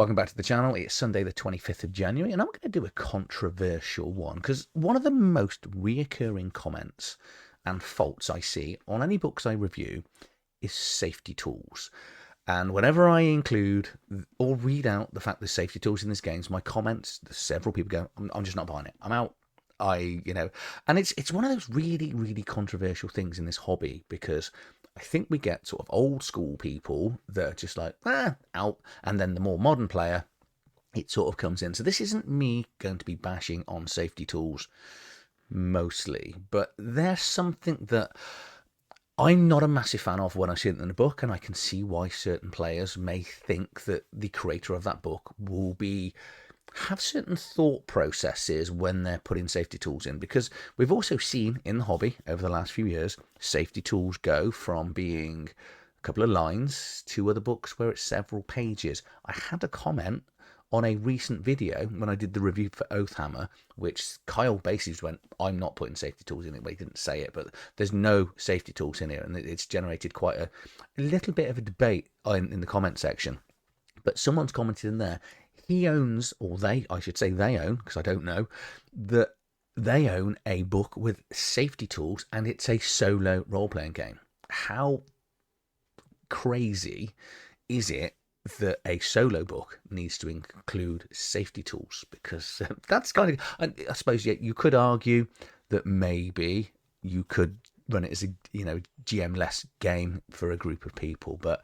Welcome back to the channel. It's Sunday the 25th of January and I'm going to do a controversial one because one of the most reoccurring comments and faults I see on any books I review is safety tools. And whenever I include or read out the fact there's safety tools in this game, my comments, several people go, I'm just not buying it. I'm out. And it's one of those really, really controversial things in this hobby because I think we get sort of old school people that are just like, out. And then the more modern player, it sort of comes in. So this isn't me going to be bashing on safety tools mostly, but there's something that I'm not a massive fan of when I see it in a book, and I can see why certain players may think that the creator of that book will have certain thought processes when they're putting safety tools in, because we've also seen in the hobby over the last few years safety tools go from being a couple of lines to other books where it's several pages. I had a comment on a recent video when I did the review for Oathhammer, which Kyle basically went, I'm not putting safety tools in it. Well, he didn't say it, but there's no safety tools in here, and it's generated quite a little bit of a debate in the comment section. But someone's commented in there, he owns, or they, I should say they own, because I don't know, that they own a book with safety tools and it's a solo role-playing game. How crazy is it that a solo book needs to include safty tools? Because that's kind of, I suppose, yeah, you could argue that maybe you could run it as a GM-less game for a group of people, but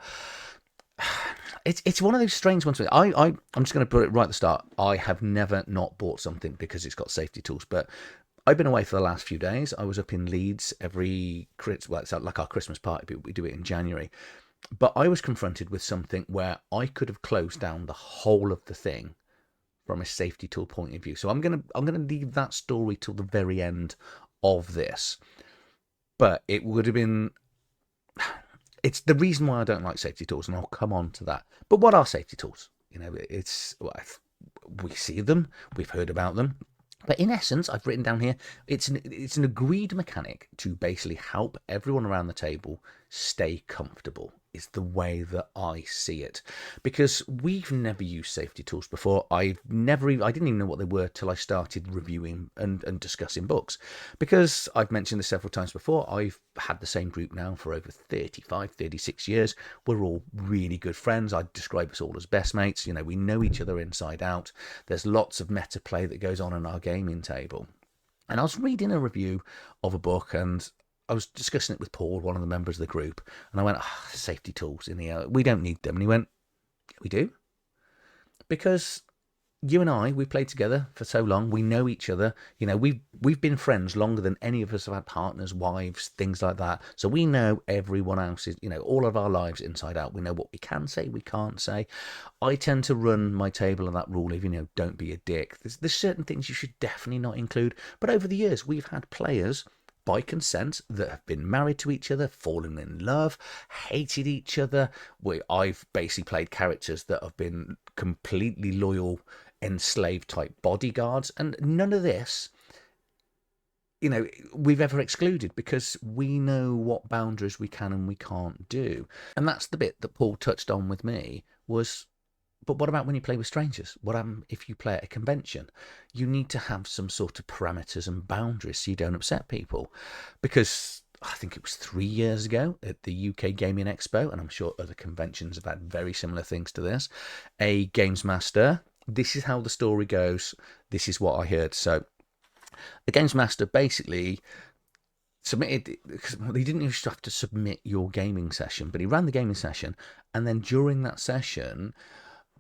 it's one of those strange ones. I'm just going to put it right at the start. I have never not bought something because it's got safety tools, but I've been away for the last few days. I was up in Leeds it's like our Christmas party, but we do it in January. But I was confronted with something where I could have closed down the whole of the thing from a safety tool point of view. So I'm gonna leave that story till the very end of this. But it would have been, it's the reason why I don't like safety tools, and I'll come on to that. But what are safety tools? We see them, we've heard about them. But in essence, I've written down here, it's an agreed mechanic to basically help everyone around the table stay comfortable, is the way that I see it. Because we've never used safety tools before. I didn't even know what they were till I started reviewing and discussing books. Because I've mentioned this several times before, I've had the same group now for over 35, 36 years. We're all really good friends. I'd describe us all as best mates. We know each other inside out. There's lots of meta play that goes on our gaming table. And I was reading a review of a book, and I was discussing it with Paul, one of the members of the group, and I went, safety tools in here, we don't need them. And he went, yeah, we do. Because you and I, we played together for so long, we know each other. We've been friends longer than any of us have had partners, wives, things like that. So we know everyone else's, all of our lives inside out. We know what we can say, we can't say. I tend to run my table on that rule of, don't be a dick. There's certain things you should definitely not include. But over the years, we've had players by consent that have been married to each other, fallen in love, hated each other. I've basically played characters that have been completely loyal, enslaved type bodyguards, and none of this we've ever excluded, because we know what boundaries we can and we can't do. And that's the bit that Paul touched on with me was, but what about when you play with strangers? What if you play at a convention? You need to have some sort of parameters and boundaries so you don't upset people. Because I think it was 3 years ago at the UK Gaming Expo, and I'm sure other conventions have had very similar things to this, a games master, this is how the story goes, this is what I heard. So the games master basically submitted, because he didn't just have to submit your gaming session, but he ran the gaming session, and then during that session,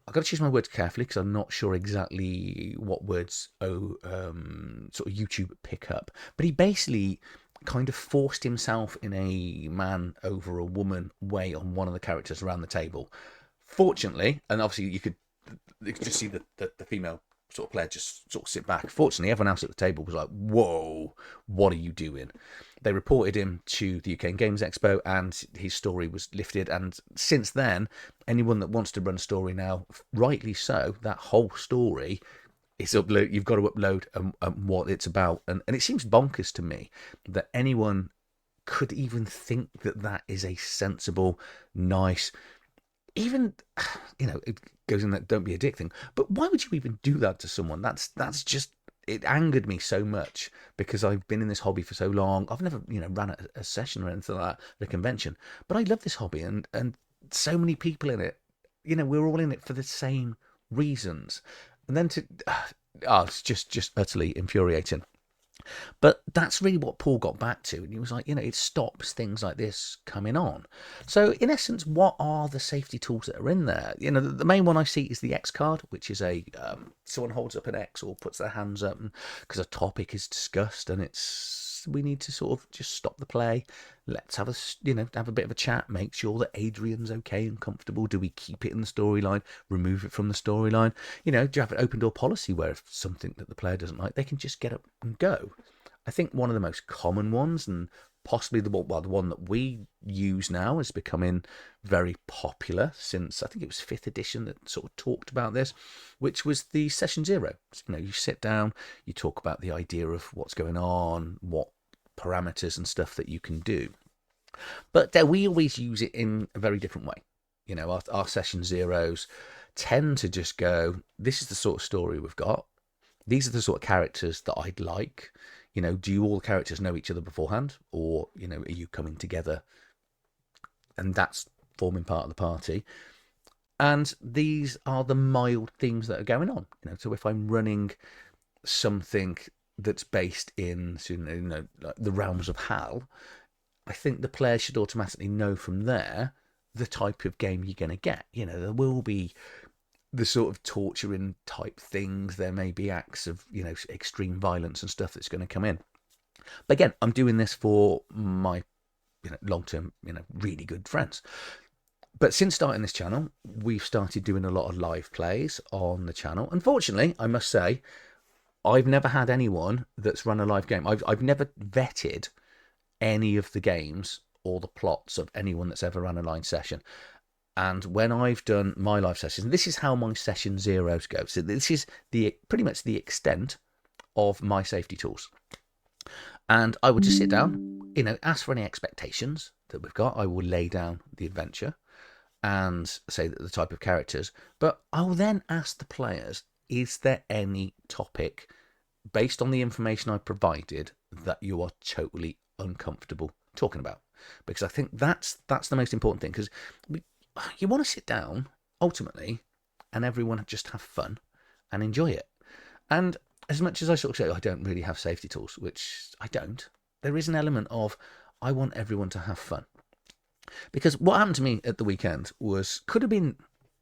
I've got to choose my words carefully because I'm not sure exactly what words sort of YouTube pick up. But he basically kind of forced himself in a man over a woman way on one of the characters around the table. Fortunately, and obviously you could just see the female sort of player just sort of sit back. Fortunately, everyone else at the table was like, whoa, what are you doing? They reported him to the UK Games Expo, and his story was lifted. And since then, anyone that wants to run a story now, rightly so, that whole story is upload. You've got to upload what it's about. And it seems bonkers to me that anyone could even think that that is a sensible, nice, even, it goes in that don't be a dick thing. But why would you even do that to someone? That's just, it angered me so much because I've been in this hobby for so long. I've never, ran a session or anything like that at a convention, but I love this hobby, and so many people in it. We're all in it for the same reasons, and then it's just utterly infuriating. But that's really what Paul got back to. And he was like, it stops things like this coming on. So, in essence, what are the safety tools that are in there? The main one I see is the X card, which is someone holds up an X or puts their hands up because a topic is discussed, and we need to sort of just stop the play. Let's have a bit of a chat, make sure that Adrian's okay and comfortable. Do we keep it in the storyline, remove it from the storyline? Do you have an open door policy where if something that the player doesn't like, they can just get up and go? I think one of the most common ones, and possibly the one that we use now, is becoming very popular since I think it was 5th edition that sort of talked about this, which was the session zero. You sit down, you talk about the idea of what's going on, what parameters and stuff that you can do. But we always use it in a very different way. Our session zeros tend to just go, this is the sort of story we've got. These are the sort of characters that I'd like. Do all the characters know each other beforehand? Or, are you coming together and that's forming part of the party? And these are the mild themes that are going on. So if I'm running something that's based in like the realms of Hal, I think the player should automatically know from there the type of game you're going to get. There will be the sort of torturing type things. There may be acts of extreme violence and stuff that's going to come in. But again, I'm doing this for my long-term really good friends. But since starting this channel, we've started doing a lot of live plays on the channel. Unfortunately, I must say, I've never had anyone that's run a live game. I've never vetted any of the games or the plots of anyone that's ever run a live session. And when I've done my live sessions, this is how my session zeros go. So this is pretty much the extent of my safety tools. And I would just sit down, ask for any expectations that we've got. I will lay down the adventure and say that the type of characters. But I'll then ask the players, is there any topic based on the information I provided that you are totally uncomfortable talking about? Because I think that's the most important thing, because you want to sit down ultimately and everyone just have fun and enjoy it. And as much as I sort of say I don't really have safety tools, which I don't, there is an element of I want everyone to have fun. Because what happened to me at the weekend could have been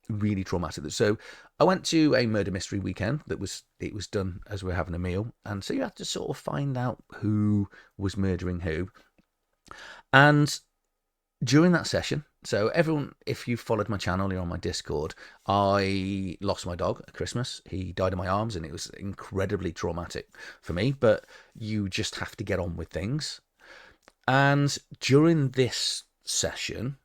really traumatic. So I went to a murder mystery weekend it was done as we were having a meal, and so you had to sort of find out who was murdering who. And during that session, so everyone, if you followed my channel, you're on my Discord, I lost my dog at Christmas. He died in my arms, and it was incredibly traumatic for me, but you just have to get on with things. And during this session,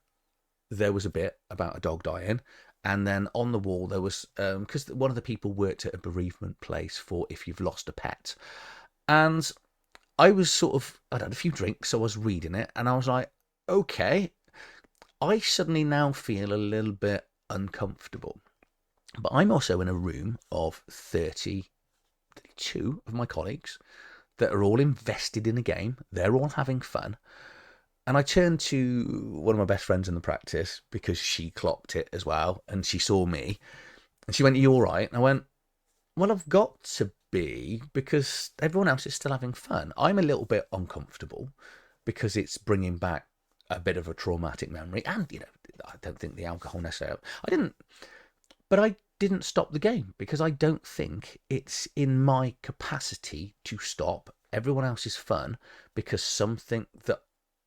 there was a bit about a dog dying, and then on the wall there was, because one of the people worked at a bereavement place for if you've lost a pet, and I was I'd had a few drinks, so I was reading it, and I was like, okay, I suddenly now feel a little bit uncomfortable. But I'm also in a room of 32 of my colleagues that are all invested in a game. They're all having fun. And I turned to one of my best friends in the practice because she clocked it as well. And she saw me. And she went, "Are you all right?" And I went, "Well, I've got to be, because everyone else is still having fun. I'm a little bit uncomfortable because it's bringing back a bit of a traumatic memory, and I don't think the alcohol necessarily. But I didn't stop the game because I don't think it's in my capacity to stop everyone else's fun because something that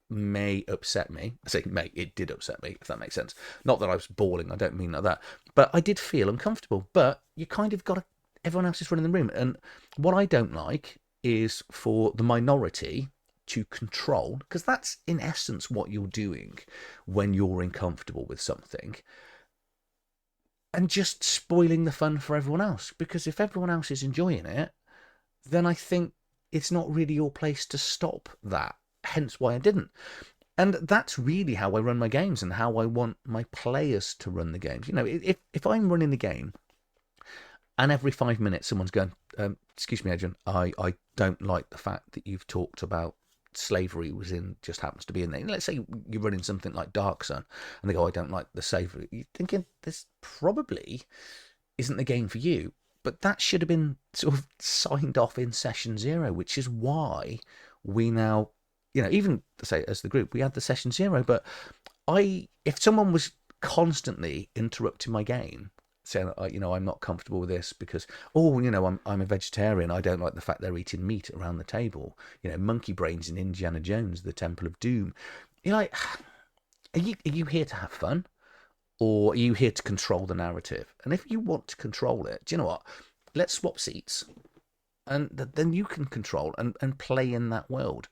may upset me. I say may, it did upset me, if that makes sense. Not that I was bawling, I don't mean like that, but I did feel uncomfortable. But you kind of got to, everyone else is running the room, and what I don't like is for the minority to control, because that's in essence what you're doing when you're uncomfortable with something, and just spoiling the fun for everyone else. Because if everyone else is enjoying it, then I think it's not really your place to stop that. Hence why I didn't. And that's really how I run my games and how I want my players to run the games. You know, if I'm running the game and every 5 minutes someone's going, excuse me, Adrian, I don't like the fact that you've talked about slavery was in, just happens to be in there. Let's say you're running something like Dark Sun and they go, I don't like the slavery. You're thinking this probably isn't the game for you. But that should have been sort of signed off in session 0, which is why we now, you know, even say as the group, we had the session 0. But if someone was constantly interrupting my game, saying, you know, I'm not comfortable with this because, oh, you know, I'm a vegetarian. I don't like the fact they're eating meat around the table. You know, monkey brains in Indiana Jones, the Temple of Doom. You're like, are you here to have fun? Or are you here to control the narrative? And if you want to control it, do you know what? Let's swap seats, and then you can control and play in that world.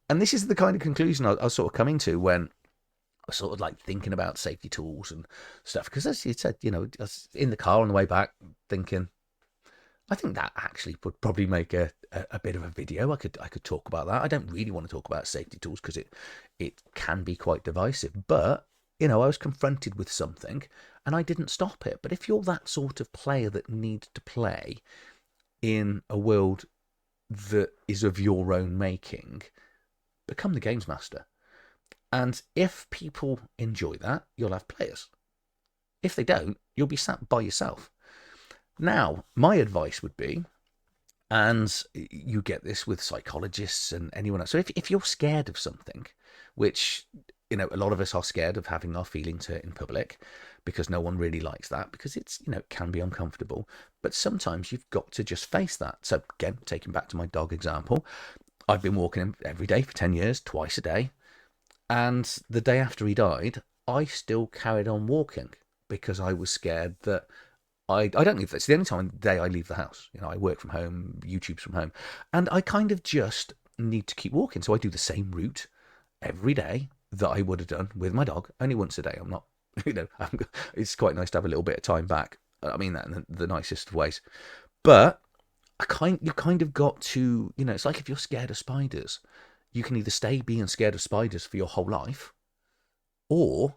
And this is the kind of conclusion I was sort of coming to when I was sort of like thinking about safety tools and stuff. Because as you said, you know, I was in the car on the way back thinking, I think that actually would probably make a bit of a video. I could talk about that. I don't really want to talk about safety tools because it can be quite divisive. But, you know, I was confronted with something and I didn't stop it. But if you're that sort of player that needs to play in a world that is of your own making, become the games master. And if people enjoy that, you'll have players. If they don't, you'll be sat by yourself. Now, my advice would be, and you get this with psychologists and anyone else. So if you're scared of something, which, you know, a lot of us are scared of having our feelings hurt in public because no one really likes that because it's, you know, it can be uncomfortable. But sometimes you've got to just face that. So again, taking back to my dog example, I've been walking him every day for 10 years, twice a day. And the day after he died, I still carried on walking because I was scared that I don't leave. It's the only time of the day I leave the house. You know, I work from home, YouTube's from home, and I kind of just need to keep walking. So I do the same route every day that I would have done with my dog, only once a day. I'm not, you know, it's quite nice to have a little bit of time back. I mean that in the nicest of ways. But you kind of got to, you know, it's like if you're scared of spiders, you can either stay being scared of spiders for your whole life, or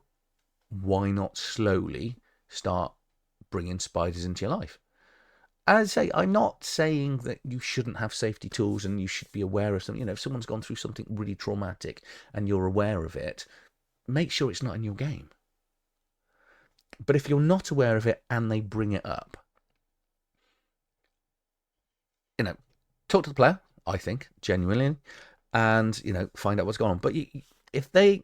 why not slowly start bringing spiders into your life? As I say, I'm not saying that you shouldn't have safety tools and you should be aware of something. You know, if someone's gone through something really traumatic and you're aware of it, make sure it's not in your game. But if you're not aware of it and they bring it up, you know, talk to the player, I think, genuinely, and, you know, find out what's going on. But the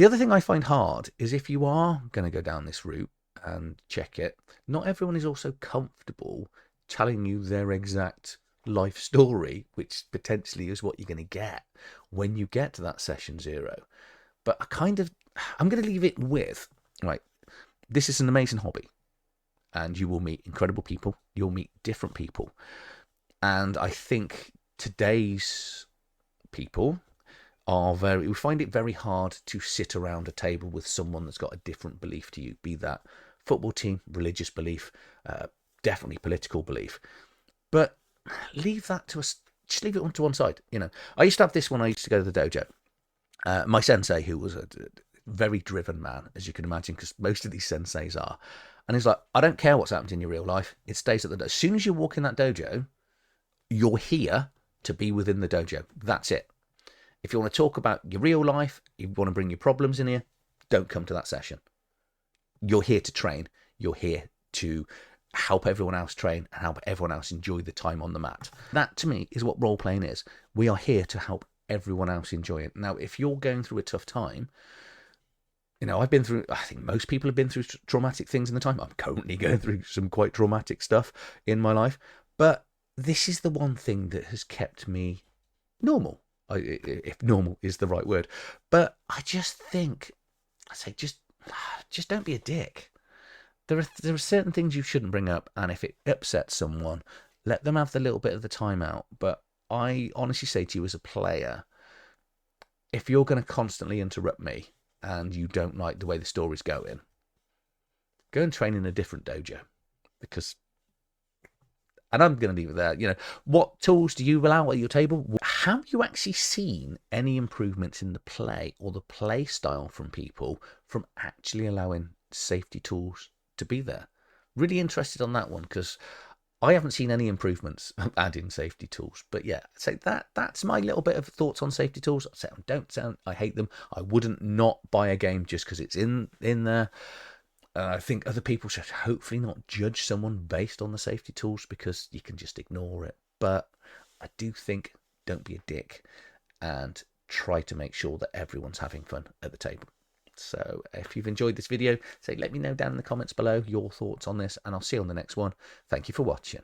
other thing I find hard is if you are going to go down this route and check it, not everyone is also comfortable telling you their exact life story, which potentially is what you're going to get when you get to that session 0. But I'm going to leave it with, right, this is an amazing hobby and you will meet incredible people. You'll meet different people. And I think today's people we find it very hard to sit around a table with someone that's got a different belief to you, be that football team, religious belief, definitely political belief. But leave that to us. Just leave it to one side. You know, I used to have this when I used to go to the dojo. My sensei, who was a very driven man, as you can imagine, because most of these senseis are, and he's like, I don't care what's happened in your real life. It stays at the dojo. As soon as you walk in that dojo, you're here to be within the dojo. That's it. If you want to talk about your real life, you want to bring your problems in here, don't come to that session. You're here to train. You're here to help everyone else train and help everyone else enjoy the time on the mat. That, to me, is what role-playing is. We are here to help everyone else enjoy it. Now, if you're going through a tough time, you know, I think most people have been through traumatic things in the time. I'm currently going through some quite traumatic stuff in my life. But this is the one thing that has kept me normal. If normal is the right word. But I just think, I say, just don't be a dick. There are certain things you shouldn't bring up, and if it upsets someone, let them have the little bit of the time out. But I honestly say to you as a player, if you're going to constantly interrupt me and you don't like the way the story's going, go and train in a different dojo, because And I'm going to leave it there. You know, what tools do you allow at your table? Have you actually seen any improvements in the play or the play style from people from actually allowing safety tools to be there? Really interested on that one, because I haven't seen any improvements adding safety tools. But yeah, so that's my little bit of thoughts on safety tools. I hate them. I wouldn't not buy a game just because it's in there. I think other people should hopefully not judge someone based on the safety tools, because you can just ignore it. But I do think, don't be a dick and try to make sure that everyone's having fun at the table. So if you've enjoyed this video, let me know down in the comments below your thoughts on this, and I'll see you on the next one. Thank you for watching.